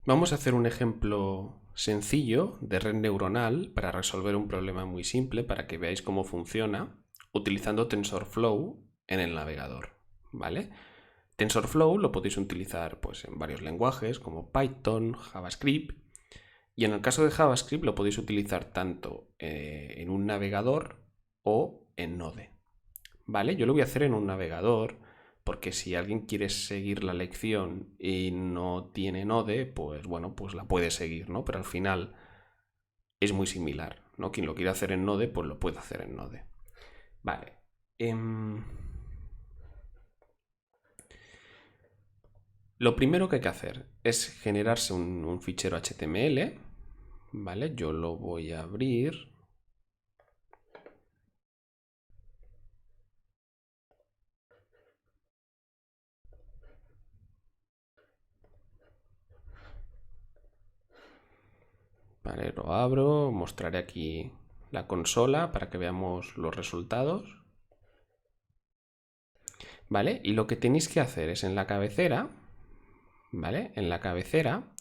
Vamos a hacer un ejemplo sencillo de red neuronal para resolver un problema muy simple para que veáis cómo funciona utilizando TensorFlow en el navegador, ¿vale? TensorFlow lo podéis utilizar pues, en varios lenguajes como Python, JavaScript, y en el caso de JavaScript lo podéis utilizar tanto en un navegador o en Node, ¿vale? Yo lo voy a hacer en un navegador porque si alguien quiere seguir la lección y no tiene Node, pues bueno, pues la puede seguir, ¿no? Pero al final es muy similar, ¿no? Quien lo quiere hacer en Node, pues lo puede hacer en Node. Vale. Lo primero que hay que hacer es generarse un fichero HTML, ¿vale? Yo lo voy a abrir. Vale, lo abro, mostraré aquí la consola para que veamos los resultados. ¿Vale? Y lo que tenéis que hacer es en la cabecera, ¿vale? En la cabecera,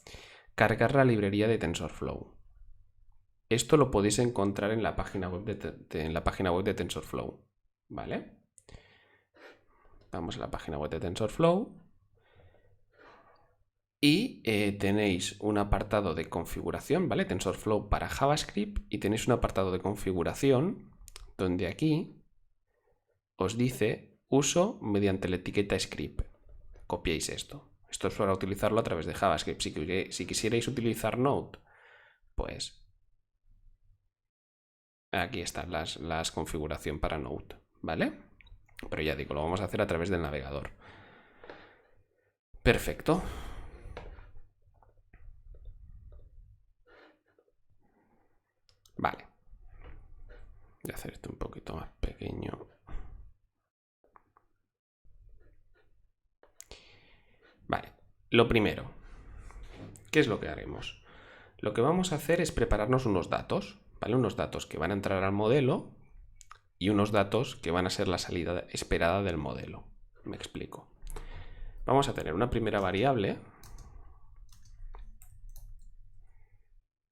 cargar la librería de TensorFlow. Esto lo podéis encontrar en la página web de TensorFlow, ¿vale? Vamos a la página web de TensorFlow y tenéis un apartado de configuración, ¿vale? TensorFlow para JavaScript, y tenéis un apartado de configuración donde aquí os dice uso mediante la etiqueta script. Copiáis esto. Esto es para utilizarlo a través de JavaScript. Si quisierais utilizar Node, pues aquí están las configuraciones para Node, ¿vale? Pero ya digo, lo vamos a hacer a través del navegador. Perfecto. Vale. Voy a hacer esto un poquito más pequeño. Vale. Lo primero, ¿qué es lo que haremos? Lo que vamos a hacer es prepararnos unos datos, ¿vale? Unos datos que van a entrar al modelo y unos datos que van a ser la salida esperada del modelo. Me explico. Vamos a tener una primera variable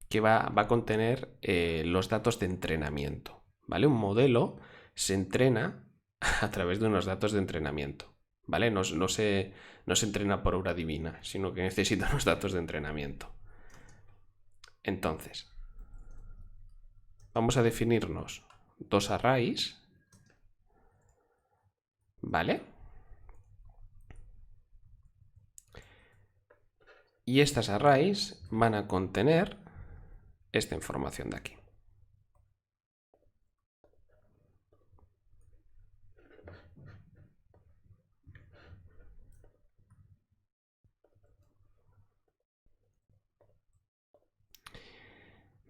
que va a contener los datos de entrenamiento, ¿vale? Un modelo se entrena a través de unos datos de entrenamiento, ¿vale? No se entrena por obra divina, sino que necesita unos datos de entrenamiento. Entonces, vamos a definirnos dos arrays, ¿vale? Y estas arrays van a contener esta información de aquí.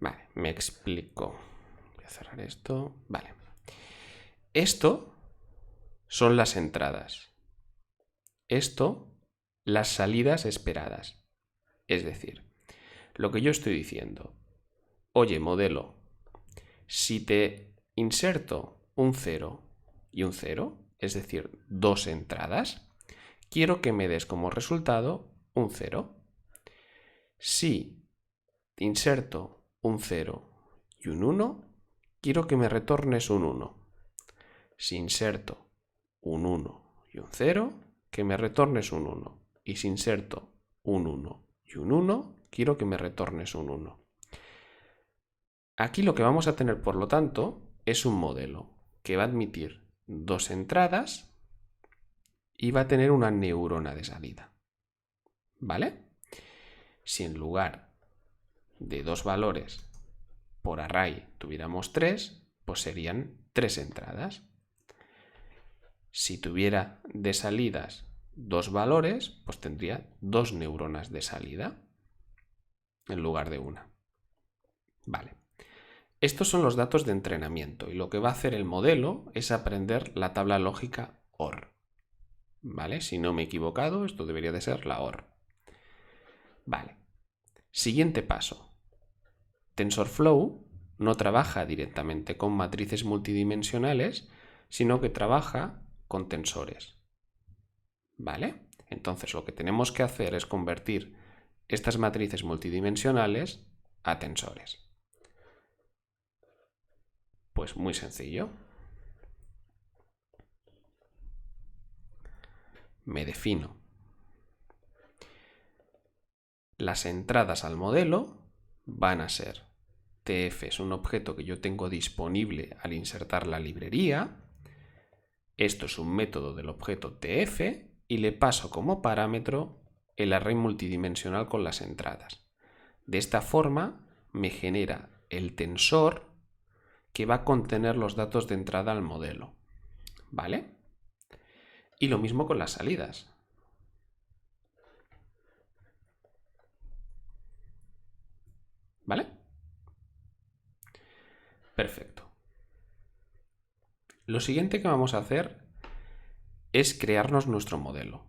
Vale, me explico. Voy a cerrar esto. Vale. Esto son las entradas. Esto, las salidas esperadas. Es decir, lo que yo estoy diciendo. Oye, modelo, si te inserto un 0 y un 0, es decir, dos entradas, quiero que me des como resultado un 0. Si te inserto un 0 y un 1, quiero que me retornes un 1. Si inserto un 1 y un 0, que me retornes un 1. Y si inserto un 1 y un 1, quiero que me retornes un 1. Aquí lo que vamos a tener, por lo tanto, es un modelo que va a admitir dos entradas y va a tener una neurona de salida, ¿vale? Si en lugar de dos valores por array tuviéramos 3, pues serían 3 entradas. Si tuviera de salidas dos valores, pues tendría dos neuronas de salida en lugar de una. Vale. Estos son los datos de entrenamiento y lo que va a hacer el modelo es aprender la tabla lógica OR. ¿Vale? Si no me he equivocado, esto debería de ser la OR. Vale. Siguiente paso. TensorFlow no trabaja directamente con matrices multidimensionales, sino que trabaja con tensores. ¿Vale? Entonces lo que tenemos que hacer es convertir estas matrices multidimensionales a tensores. Pues muy sencillo. Me defino las entradas al modelo, van a ser TF es un objeto que yo tengo disponible al insertar la librería. Esto es un método del objeto TF y le paso como parámetro el array multidimensional con las entradas. De esta forma me genera el tensor que va a contener los datos de entrada al modelo. ¿Vale? Y lo mismo con las salidas. ¿Vale? Perfecto. Lo siguiente que vamos a hacer es crearnos nuestro modelo.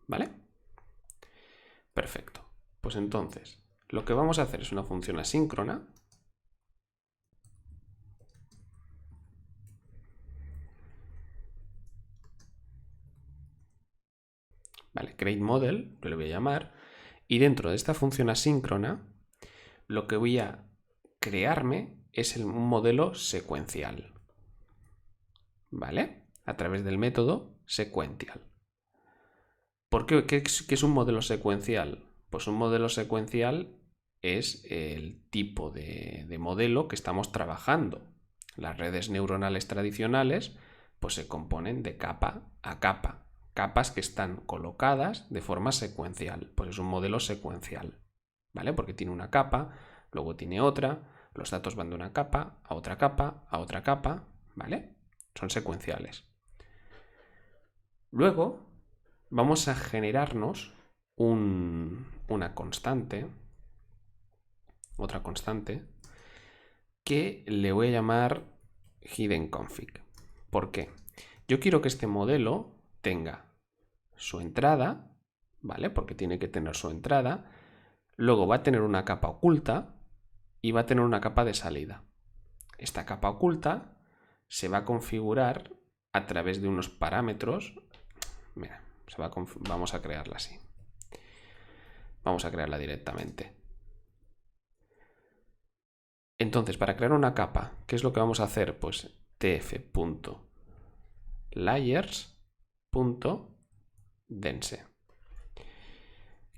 ¿Vale? Perfecto. Pues entonces, lo que vamos a hacer es una función asíncrona. Vale, create model, yo le voy a llamar. Y dentro de esta función asíncrona, lo que voy a crearme es un modelo secuencial. ¿Vale? A través del método sequential. ¿Por qué? ¿Qué es un modelo secuencial? Pues un modelo secuencial es el tipo de modelo que estamos trabajando. Las redes neuronales tradicionales pues se componen de capa a capa, capas que están colocadas de forma secuencial. Pues es un modelo secuencial, ¿vale? Porque tiene una capa, luego tiene otra, los datos van de una capa a otra capa a otra capa, ¿vale? Son secuenciales. Luego vamos a generarnos una constante, otra constante, que le voy a llamar hidden config. ¿Por qué? Yo quiero que este modelo tenga su entrada, ¿vale? Porque tiene que tener su entrada. Luego va a tener una capa oculta y va a tener una capa de salida. Esta capa oculta se va a configurar a través de unos parámetros. Mira, vamos a crearla así. Vamos a crearla directamente. Entonces, para crear una capa, ¿qué es lo que vamos a hacer? Pues tf.layers.dense.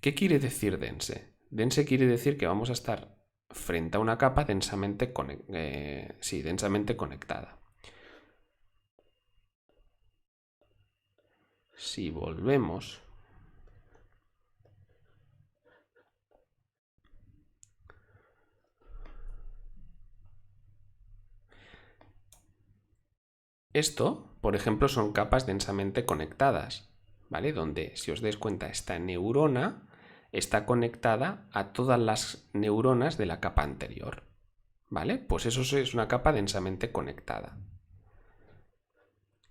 ¿Qué quiere decir dense? Dense quiere decir que vamos a estar frente a una capa densamente conectada. Si volvemos esto, por ejemplo, son capas densamente conectadas, ¿vale? Donde, si os dais cuenta, esta neurona está conectada a todas las neuronas de la capa anterior, ¿vale? Pues eso es una capa densamente conectada,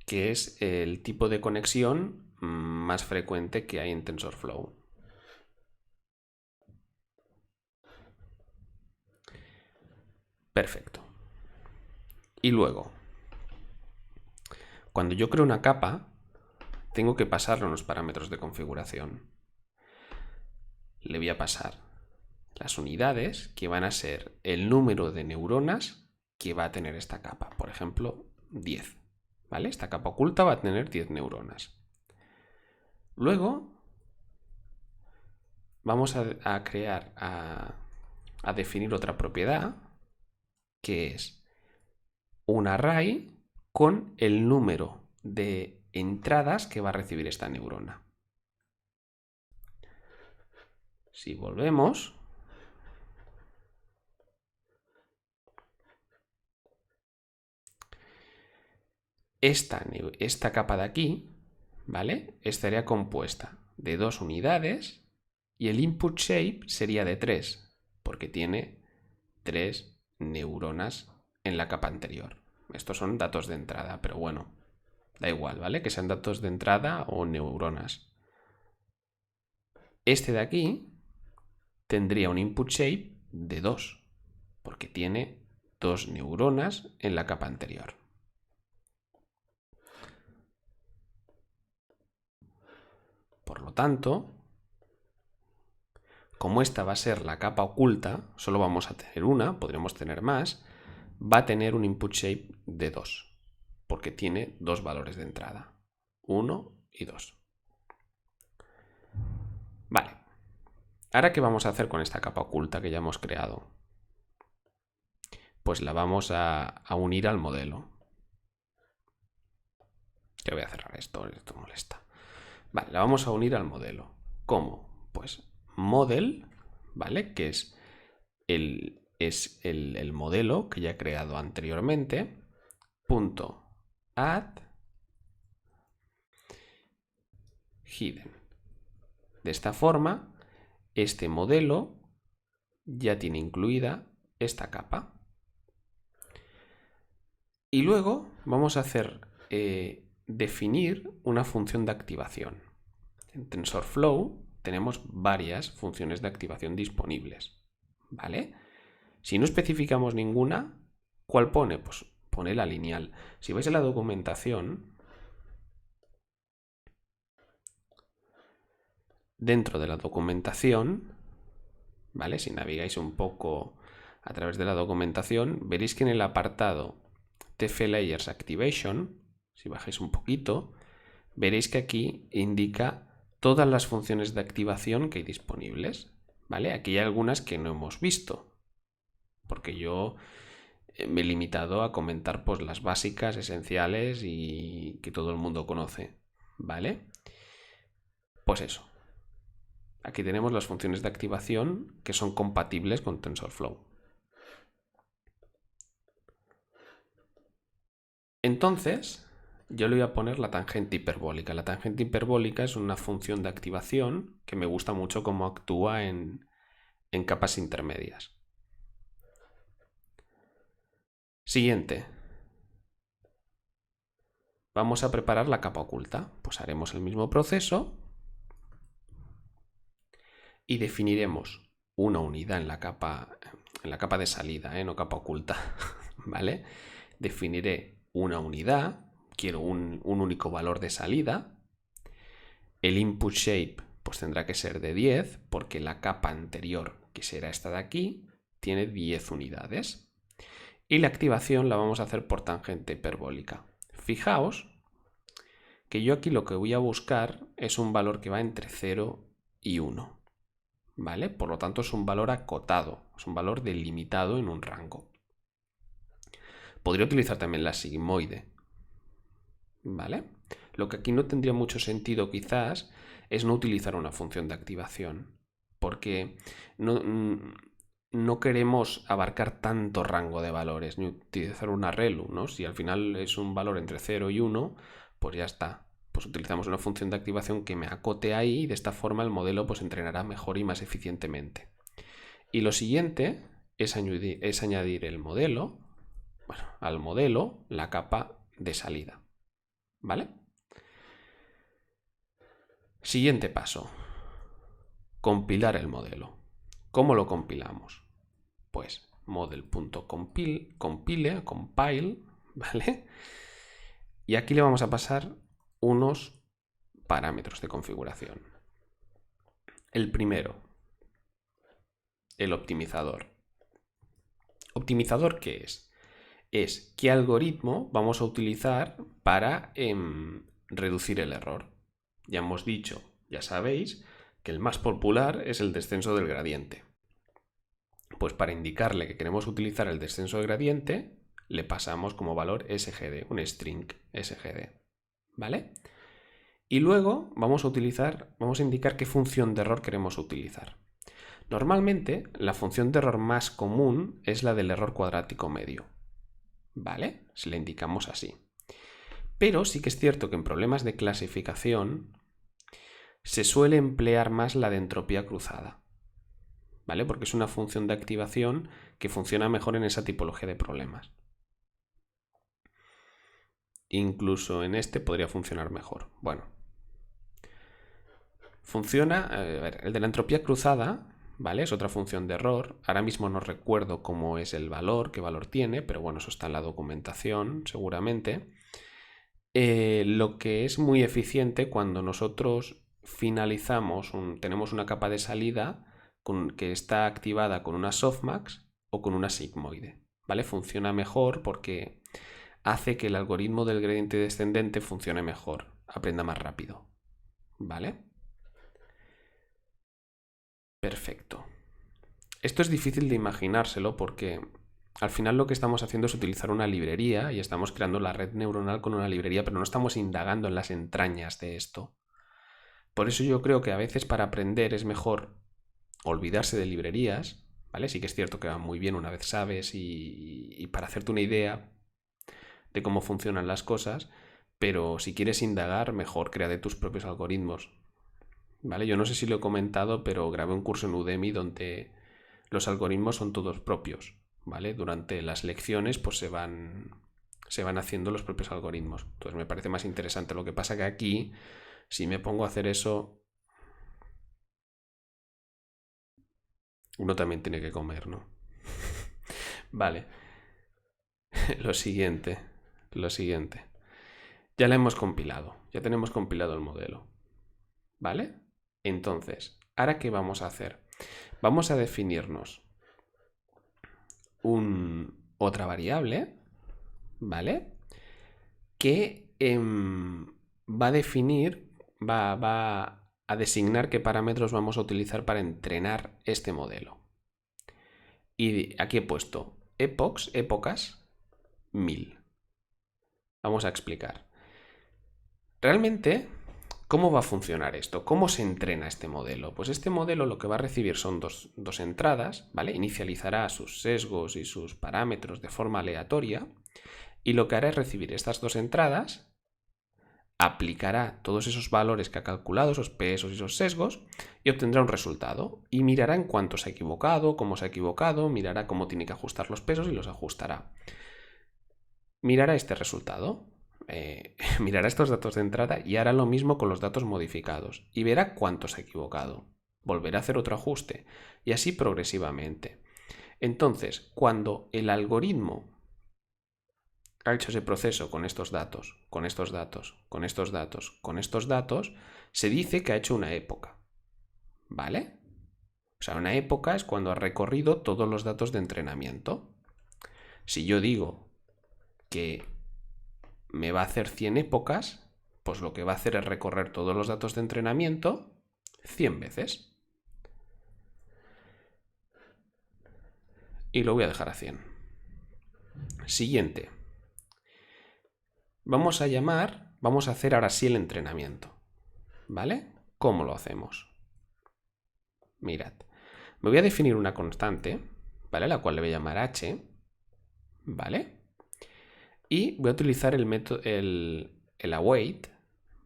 que es el tipo de conexión más frecuente que hay en TensorFlow. Perfecto. Y luego, cuando yo creo una capa, tengo que pasarle unos parámetros de configuración. Le voy a pasar las unidades, que van a ser el número de neuronas que va a tener esta capa. Por ejemplo, 10. ¿Vale? Esta capa oculta va a tener 10 neuronas. Luego vamos a crear, a definir otra propiedad, que es un array con el número de entradas que va a recibir esta neurona. Si volvemos, esta capa de aquí, ¿vale? Estaría compuesta de 2 unidades y el input shape sería de 3, porque tiene 3 neuronas en la capa anterior. Estos son datos de entrada, pero bueno, da igual, ¿vale? Que sean datos de entrada o neuronas. Este de aquí tendría un input shape de 2, porque tiene 2 neuronas en la capa anterior. Por lo tanto, como esta va a ser la capa oculta, solo vamos a tener una, podremos tener más, va a tener un input shape de 2, porque tiene dos valores de entrada, 1 y 2. Vale. Ahora, ¿qué vamos a hacer con esta capa oculta que ya hemos creado? Pues la vamos a unir al modelo. Ya voy a cerrar esto molesta. Vale, la vamos a unir al modelo. ¿Cómo? Pues model, ¿vale? Que es el modelo que ya he creado anteriormente, punto add hidden. De esta forma, este modelo ya tiene incluida esta capa. Y luego vamos a hacer definir una función de activación. En TensorFlow tenemos varias funciones de activación disponibles, ¿vale? Si no especificamos ninguna, ¿cuál pone? Pues pone la lineal. Si vais a la documentación, dentro de la documentación, ¿vale? Si navegáis un poco a través de la documentación, veréis que en el apartado TF-Layers Activation, si bajáis un poquito, veréis que aquí indica todas las funciones de activación que hay disponibles, ¿vale? Aquí hay algunas que no hemos visto, porque yo me he limitado a comentar pues las básicas, esenciales y que todo el mundo conoce, ¿vale? Pues eso. Aquí tenemos las funciones de activación que son compatibles con TensorFlow. Entonces, yo le voy a poner la tangente hiperbólica. La tangente hiperbólica es una función de activación que me gusta mucho cómo actúa en capas intermedias. Siguiente. Vamos a preparar la capa oculta. Pues haremos el mismo proceso y definiremos una unidad en la capa de salida, no capa oculta, ¿vale? Definiré una unidad, quiero un único valor de salida. El input shape pues tendrá que ser de 10 porque la capa anterior, que será esta de aquí, tiene 10 unidades. Y la activación la vamos a hacer por tangente hiperbólica. Fijaos que yo aquí lo que voy a buscar es un valor que va entre 0 y 1. ¿Vale? Por lo tanto es un valor acotado, es un valor delimitado en un rango. Podría utilizar también la sigmoide, ¿vale? Lo que aquí no tendría mucho sentido quizás es no utilizar una función de activación, porque no queremos abarcar tanto rango de valores, ni utilizar una ReLU, ¿no? Si al final es un valor entre 0 y 1, pues ya está. Pues utilizamos una función de activación que me acote ahí y de esta forma el modelo pues entrenará mejor y más eficientemente. Y lo siguiente es añadir el modelo, bueno, al modelo la capa de salida, ¿vale? Siguiente paso, compilar el modelo. ¿Cómo lo compilamos? Pues model.compile, ¿vale? Y aquí le vamos a pasar unos parámetros de configuración. El primero, el optimizador. ¿Optimizador qué es? Es qué algoritmo vamos a utilizar para reducir el error. Ya hemos dicho, ya sabéis, que el más popular es el descenso del gradiente. Pues para indicarle que queremos utilizar el descenso del gradiente, le pasamos como valor SGD, un string SGD, ¿vale? Y luego vamos a indicar qué función de error queremos utilizar. Normalmente, la función de error más común es la del error cuadrático medio, ¿vale? Si la indicamos así. Pero sí que es cierto que en problemas de clasificación se suele emplear más la de entropía cruzada, ¿vale? Porque es una función de activación que funciona mejor en esa tipología de problemas. Incluso en este podría funcionar mejor. Bueno, funciona, el de la entropía cruzada, ¿vale? Es otra función de error. Ahora mismo no recuerdo cómo es el valor, qué valor tiene, pero bueno, eso está en la documentación seguramente. Lo que es muy eficiente cuando nosotros finalizamos, tenemos una capa de salida, que está activada con una softmax o con una sigmoide, ¿vale? Funciona mejor porque hace que el algoritmo del gradiente descendente funcione mejor, aprenda más rápido, ¿vale? Perfecto. Esto es difícil de imaginárselo porque al final lo que estamos haciendo es utilizar una librería y estamos creando la red neuronal con una librería, pero no estamos indagando en las entrañas de esto. Por eso yo creo que a veces para aprender es mejor olvidarse de librerías, ¿vale? Sí que es cierto que va muy bien una vez sabes y para hacerte una idea de cómo funcionan las cosas, pero si quieres indagar, mejor crea de tus propios algoritmos, ¿vale? Yo no sé si lo he comentado, pero grabé un curso en Udemy donde los algoritmos son todos propios, ¿vale? Durante las lecciones pues se van haciendo los propios algoritmos. Entonces me parece más interesante. Lo que pasa que aquí, si me pongo a hacer eso, uno también tiene que comer, ¿no? Vale. Lo siguiente. Ya la hemos compilado. Ya tenemos compilado el modelo. ¿Vale? Entonces, ¿ahora qué vamos a hacer? Vamos a definirnos otra variable, ¿vale? Que va a definir, va a designar qué parámetros vamos a utilizar para entrenar este modelo. Y aquí he puesto épocas 1000. Vamos a explicar. Realmente, ¿cómo va a funcionar esto? ¿Cómo se entrena este modelo? Pues este modelo lo que va a recibir son dos entradas, ¿vale? Inicializará sus sesgos y sus parámetros de forma aleatoria y lo que hará es recibir estas dos entradas, aplicará todos esos valores que ha calculado, esos pesos y esos sesgos, y obtendrá un resultado. Y mirará en cuánto se ha equivocado, cómo se ha equivocado, mirará cómo tiene que ajustar los pesos y los ajustará. Mirará este resultado, mirará estos datos de entrada y hará lo mismo con los datos modificados. Y verá cuánto se ha equivocado. Volverá a hacer otro ajuste. Y así progresivamente. Entonces, cuando el algoritmo ha hecho ese proceso con estos datos, con estos datos, con estos datos, con estos datos, se dice que ha hecho una época. ¿Vale? O sea, una época es cuando ha recorrido todos los datos de entrenamiento. Si yo digo que me va a hacer 100 épocas, pues lo que va a hacer es recorrer todos los datos de entrenamiento 100 veces. Y lo voy a dejar a 100. Siguiente. Vamos a hacer ahora sí el entrenamiento. ¿Vale? ¿Cómo lo hacemos? Mirad. Me voy a definir una constante, ¿vale? La cual le voy a llamar h, ¿vale? Y voy a utilizar el método, el await,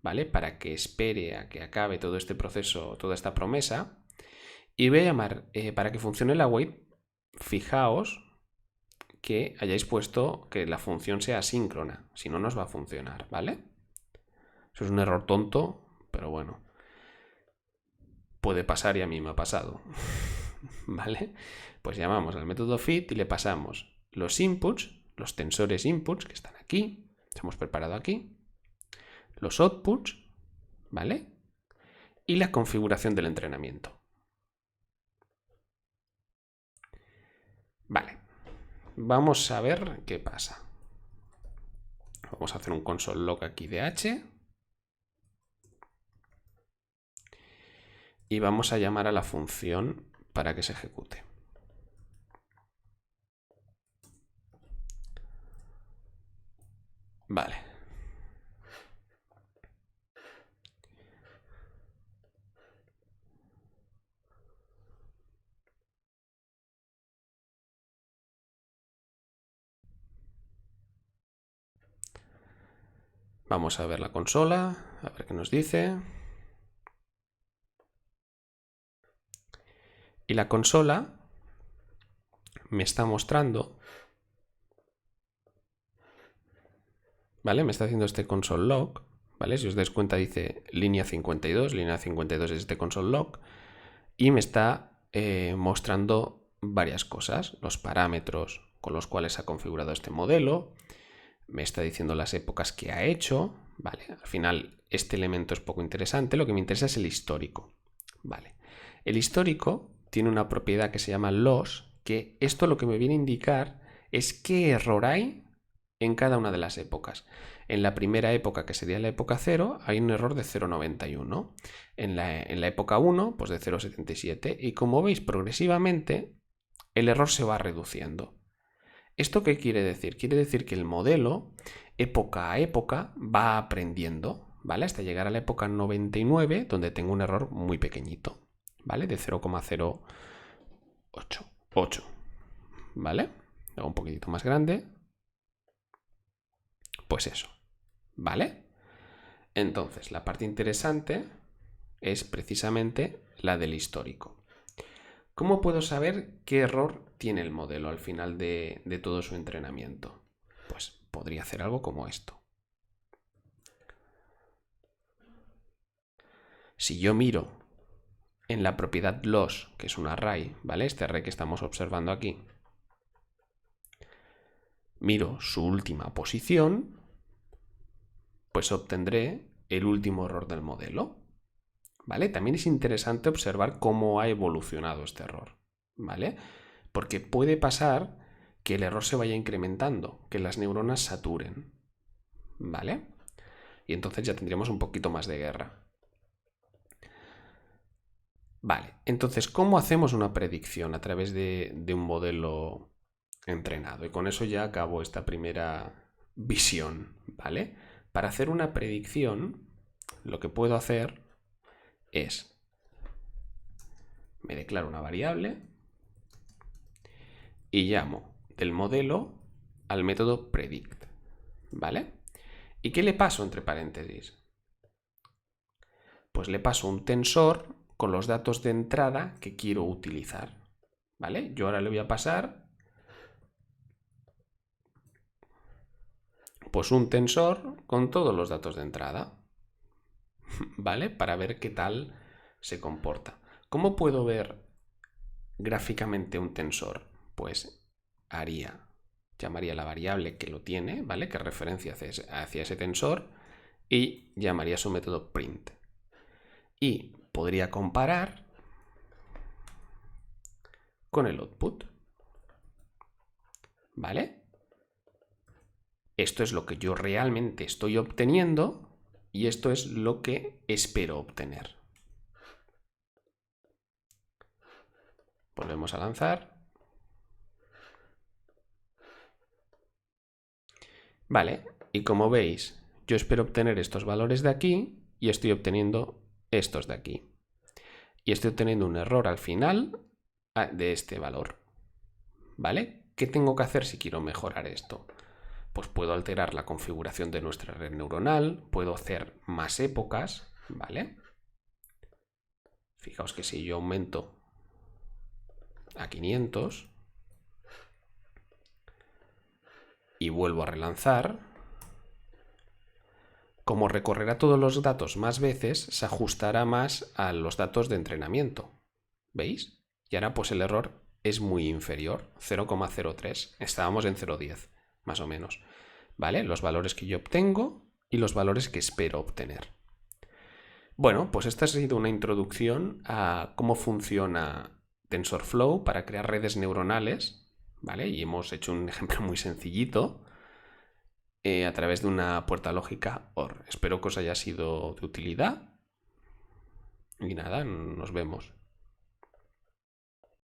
¿vale? Para que espere a que acabe todo este proceso, toda esta promesa. Y voy a llamar, para que funcione el await, fijaos que hayáis puesto que la función sea asíncrona, si no nos va a funcionar, ¿vale? Eso es un error tonto, pero bueno, puede pasar y a mí me ha pasado, ¿vale? Pues llamamos al método fit y le pasamos los inputs, los tensores inputs que están aquí, que hemos preparado aquí, los outputs, ¿vale? Y la configuración del entrenamiento. Vale, vamos a ver qué pasa. Vamos a hacer un console log aquí de h. Y vamos a llamar a la función para que se ejecute. Vale. Vamos a ver la consola, a ver qué nos dice. Y la consola me está mostrando, ¿vale? Me está haciendo este console log, ¿vale? Si os dais cuenta dice línea 52 es este console log, y me está mostrando varias cosas, los parámetros con los cuales ha configurado este modelo, me está diciendo las épocas que ha hecho, ¿vale? Al final este elemento es poco interesante, lo que me interesa es el histórico, ¿vale? El histórico tiene una propiedad que se llama loss, que esto lo que me viene a indicar es qué error hay en cada una de las épocas. En la primera época, que sería la época 0, hay un error de 0,91. En la época 1, pues de 0,77. Y como veis, progresivamente el error se va reduciendo. ¿Esto qué quiere decir? Quiere decir que el modelo, época a época, va aprendiendo, ¿vale? Hasta llegar a la época 99, donde tengo un error muy pequeñito, ¿vale? De 0,088, ¿vale? Hago un poquitito más grande. Pues eso, ¿vale? Entonces, la parte interesante es precisamente la del histórico. ¿Cómo puedo saber qué error tiene el modelo al final de todo su entrenamiento? Pues podría hacer algo como esto. Si yo miro en la propiedad loss, que es un array, ¿vale? Este array que estamos observando aquí, miro su última posición, pues obtendré el último error del modelo, ¿vale? También es interesante observar cómo ha evolucionado este error, ¿vale? Porque puede pasar que el error se vaya incrementando, que las neuronas saturen, ¿vale? Y entonces ya tendríamos un poquito más de guerra. Vale, entonces, ¿cómo hacemos una predicción a través de un modelo entrenado? Y con eso ya acabo esta primera visión, ¿vale? Para hacer una predicción, lo que puedo hacer es, me declaro una variable y llamo del modelo al método predict, ¿vale? ¿Y qué le paso entre paréntesis? Pues le paso un tensor con los datos de entrada que quiero utilizar, ¿vale? Yo ahora le voy a pasar pues un tensor con todos los datos de entrada, ¿vale? Para ver qué tal se comporta. ¿Cómo puedo ver gráficamente un tensor? Pues llamaría la variable que lo tiene, ¿vale? Que referencia hacia ese tensor y llamaría su método print. Y podría comparar con el output, ¿vale? Esto es lo que yo realmente estoy obteniendo y esto es lo que espero obtener. Volvemos a lanzar. Vale, y como veis, yo espero obtener estos valores de aquí y estoy obteniendo estos de aquí. Y estoy obteniendo un error al final de este valor. ¿Vale? ¿Qué tengo que hacer si quiero mejorar esto? Pues puedo alterar la configuración de nuestra red neuronal, puedo hacer más épocas, ¿vale? Fijaos que si yo aumento a 500 y vuelvo a relanzar, como recorrerá todos los datos más veces, se ajustará más a los datos de entrenamiento. ¿Veis? Y ahora pues el error es muy inferior, 0,03. Estábamos en 0,10, más o menos. ¿Vale? Los valores que yo obtengo y los valores que espero obtener. Bueno, pues esta ha sido una introducción a cómo funciona TensorFlow para crear redes neuronales, ¿vale? Y hemos hecho un ejemplo muy sencillito a través de una puerta lógica OR. Espero que os haya sido de utilidad y nada, nos vemos.